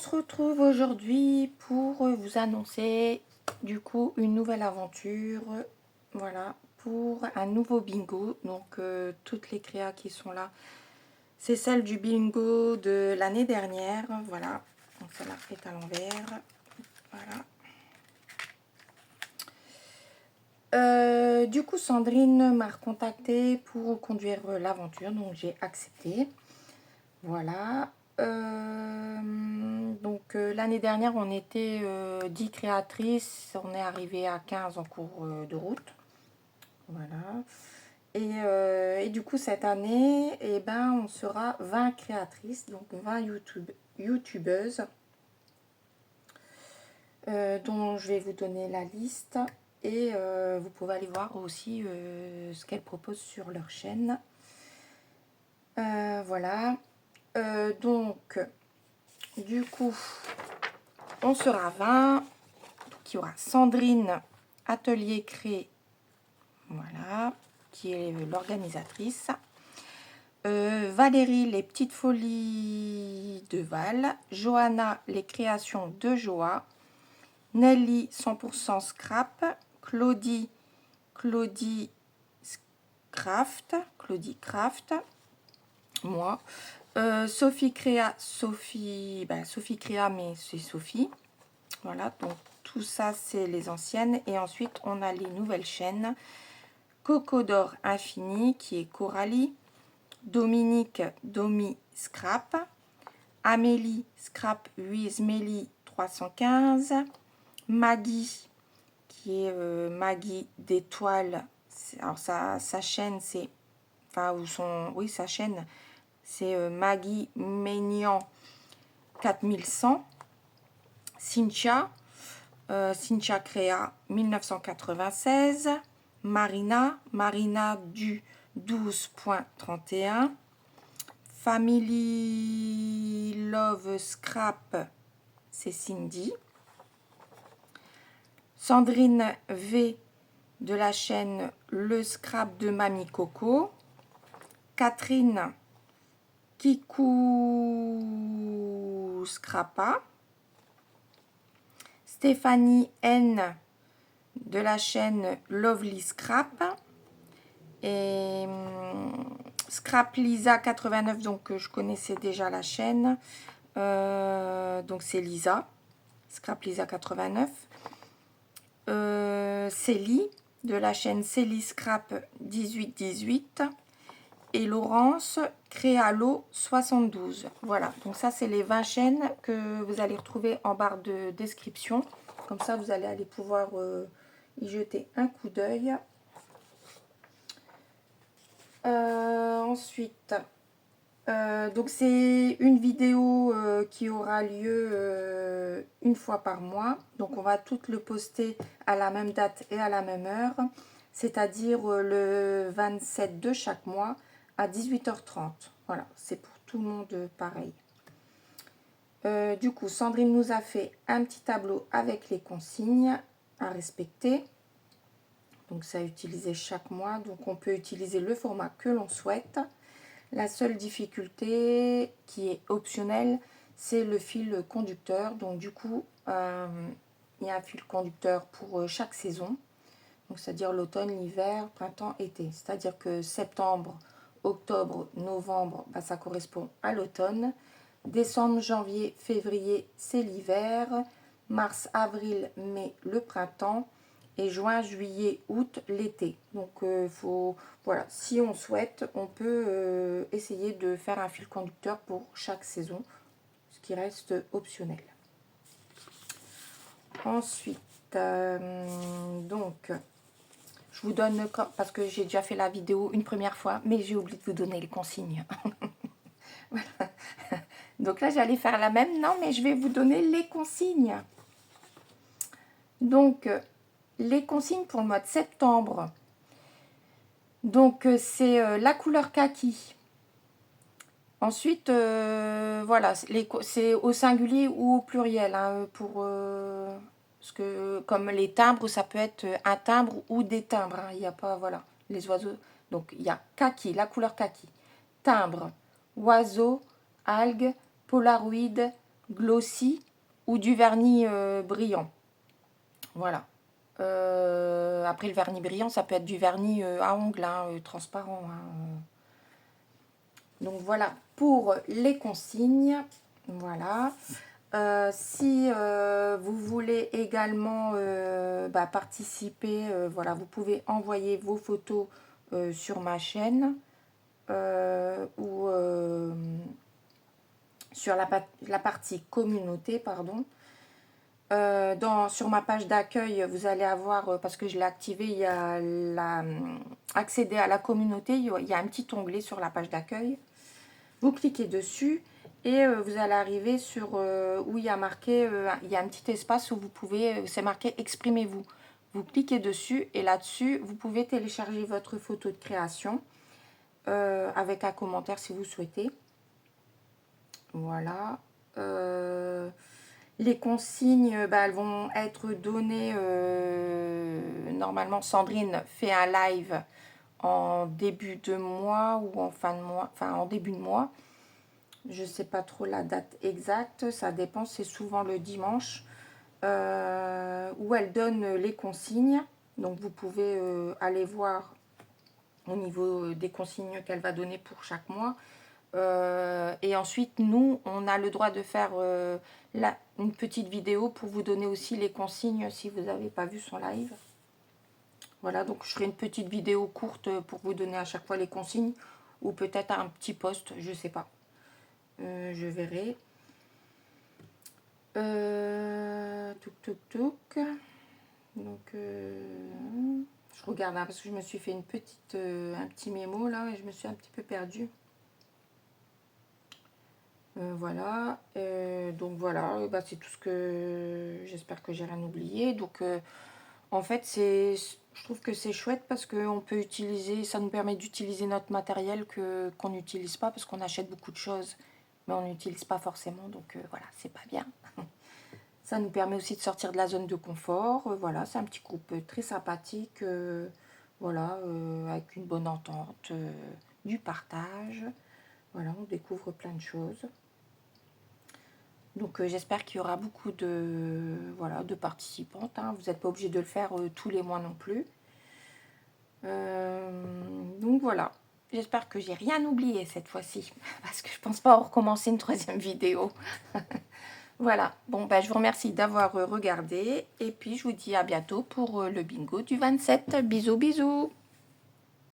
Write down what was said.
se retrouve aujourd'hui pour vous annoncer du coup une nouvelle aventure. Voilà, pour un nouveau bingo. Donc toutes les créas qui sont là, c'est celle du bingo de l'année dernière. Voilà, donc celle-là est à l'envers. Voilà. Du coup, Sandrine m'a recontacté pour conduire l'aventure, donc j'ai accepté. Voilà. Donc l'année dernière, on était 10 créatrices, on est arrivé à 15 en cours de route. Voilà. Et du coup, cette année, eh ben, on sera 20 créatrices, donc 20 youtubeuses, dont je vais vous donner la liste. Et vous pouvez aller voir aussi ce qu'elles proposent sur leur chaîne. Voilà. Donc, du coup, on sera 20. Donc, il y aura Sandrine, Atelier Cré, voilà, qui est l'organisatrice. Valérie, les petites folies de Val. Johanna, les créations de Joa. Nelly, 100% scrap. Claudie Craft. Moi. Sophie Créa, Sophie Créa, mais c'est Sophie. Voilà, donc tout ça, c'est les anciennes. Et ensuite, on a les nouvelles chaînes. Coco d'or infini, qui est Coralie. Dominique, Domi Scrap. Amélie, Scrap with Mélie 315. Maggie, qui est Maggie d'étoiles. Alors, sa chaîne, c'est... Enfin, ou son... Oui, sa chaîne, c'est Maggie Maignan 4100. Cynthia, Cynthia Créa 1996. Marina du 12.31. Family Love Scrap, c'est Cindy. Sandrine V de la chaîne Le Scrap de Mamie Coco. Catherine Kikou Scrapa. Stéphanie N de la chaîne Lovely Scrap. Et Scrap Lisa 89, donc je connaissais déjà la chaîne. Donc c'est Lisa. Scrap Lisa 89. Célie de la chaîne Célie Scrap 1818. Et Laurence Créalo 72. Voilà, donc ça c'est les 20 chaînes que vous allez retrouver en barre de description. Comme ça vous allez aller pouvoir y jeter un coup d'œil. Ensuite, donc c'est une vidéo qui aura lieu une fois par mois. Donc on va toutes le poster à la même date et à la même heure. C'est-à-dire le 27 de chaque mois à 18h30. Voilà, c'est pour tout le monde pareil. Du coup, Sandrine nous a fait un petit tableau avec les consignes à respecter. Donc ça à utiliser chaque mois. Donc on peut utiliser le format que l'on souhaite. La seule difficulté qui est optionnelle, c'est le fil conducteur. Donc du coup, il y a un fil conducteur pour chaque saison. Donc c'est-à-dire l'automne, l'hiver, printemps, été. C'est-à-dire que septembre, octobre, novembre, bah, ça correspond à l'automne. Décembre, janvier, février, c'est l'hiver. Mars, avril, mai, le printemps. Et juin, juillet, août, l'été. Donc, voilà, si on souhaite, on peut essayer de faire un fil conducteur pour chaque saison, ce qui reste optionnel. Ensuite, donc, je vous donne, parce que j'ai déjà fait la vidéo une première fois, mais j'ai oublié de vous donner les consignes. Voilà. Donc là, j'allais faire la même. Non, mais je vais vous donner les consignes. Donc, les consignes pour le mois de septembre. Donc, c'est la couleur kaki. Ensuite, voilà, c'est au singulier ou au pluriel. Hein, parce que, comme les timbres, ça peut être un timbre ou des timbres. Hein, il n'y a pas, voilà, les oiseaux. Donc, il y a kaki, la couleur kaki. Timbre, oiseau, algues, polaroid, glossy ou du vernis brillant. Voilà. Après le vernis brillant, ça peut être du vernis à ongles, hein, transparent. Hein. Donc voilà pour les consignes. Voilà. Si vous voulez également participer, voilà, vous pouvez envoyer vos photos sur ma chaîne ou sur la partie communauté, pardon. Sur ma page d'accueil, vous allez avoir, parce que je l'ai activé, il y a accéder à la communauté, il y a un petit onglet sur la page d'accueil. Vous cliquez dessus et vous allez arriver sur où il y a marqué, il y a un petit espace où vous pouvez, c'est marqué exprimez-vous. Vous cliquez dessus et là-dessus, vous pouvez télécharger votre photo de création avec un commentaire si vous souhaitez. Voilà. Les consignes, elles vont être données. Normalement, Sandrine fait un live en début de mois ou en fin de mois, enfin en début de mois. Je ne sais pas trop la date exacte, ça dépend, c'est souvent le dimanche, où elle donne les consignes. Donc vous pouvez aller voir au niveau des consignes qu'elle va donner pour chaque mois. Et ensuite, nous, on a le droit de faire une petite vidéo pour vous donner aussi les consignes si vous n'avez pas vu son live. Voilà, donc je ferai une petite vidéo courte pour vous donner à chaque fois les consignes ou peut-être un petit post, je sais pas. Je verrai. Touk. Donc, je regarde hein, parce que je me suis fait un petit mémo là et je me suis un petit peu perdue. Voilà, donc voilà, c'est tout ce que j'espère que j'ai rien oublié. Donc en fait je trouve que c'est chouette parce qu'on peut utiliser, ça nous permet d'utiliser notre matériel qu'on n'utilise pas parce qu'on achète beaucoup de choses mais on n'utilise pas forcément, donc voilà, c'est pas bien. Ça nous permet aussi de sortir de la zone de confort. Voilà, c'est un petit groupe très sympathique, voilà, avec une bonne entente, du partage. Voilà, on découvre plein de choses. Donc j'espère qu'il y aura beaucoup de participantes. Hein. Vous n'êtes pas obligé de le faire tous les mois non plus. Donc voilà, j'espère que j'ai rien oublié cette fois-ci. Parce que je pense pas recommencer une troisième vidéo. Voilà, bon je vous remercie d'avoir regardé. Et puis je vous dis à bientôt pour le bingo du 27. Bisous bisous.